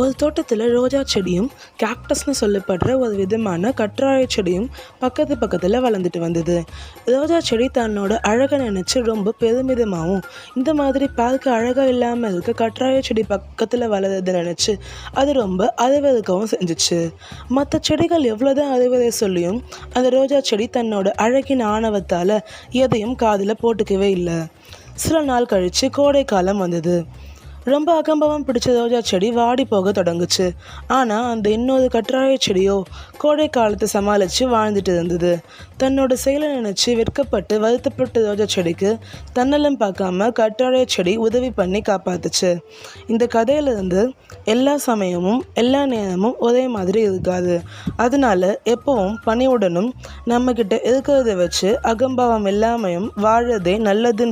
ஒரு தோட்டத்தில் ரோஜா செடியும் கேக்டஸ்னு சொல்லப்படுற ஒரு விதமான கற்றாழை செடியும் பக்கத்தில் வளர்ந்துட்டு வந்தது. ரோஜா செடி தன்னோட அழகை நினச்சி ரொம்ப பெருமிதமாகவும், இந்த மாதிரி பார்க்க அழகாக இல்லாமல் இருக்க கற்றாழை செடி பக்கத்தில் வளர்றதை நினச்சி அது ரொம்ப அருவருக்கவும் செஞ்சிச்சு. மற்ற செடிகள் எவ்வளோதான் அறுவதை சொல்லியும் அந்த ரோஜா செடி தன்னோட அழகின் ஆணவத்தால் எதையும் காதில் போட்டுக்கவே இல்லை. சில நாள் கழித்து கோடை காலம் வந்தது. ரொம்ப அகம்பவம் பிடிச்ச ரோஜா செடி வாடி போக தொடங்குச்சு. ஆனால் அந்த இன்னொரு கற்றாழை செடியோ கோடை காலத்தை சமாளித்து வாழ்ந்துட்டு இருந்தது. தன்னோட செயலை நினச்சி வெட்கப்பட்டு வருத்தப்பட்ட ரோஜா செடிக்கு தன்னலம் பார்க்காம கற்றாழை செடி உதவி பண்ணி காப்பாத்துச்சு. இந்த கதையிலிருந்து எல்லா சமயமும் எல்லா நேரமும் ஒரே மாதிரி இருக்காது. அதனால எப்பவும் பணிவுடனும் நம்மக்கிட்ட இருக்கிறத வச்சு அகம்பாவம் இல்லாமையும் வாழறதே நல்லதுன்னு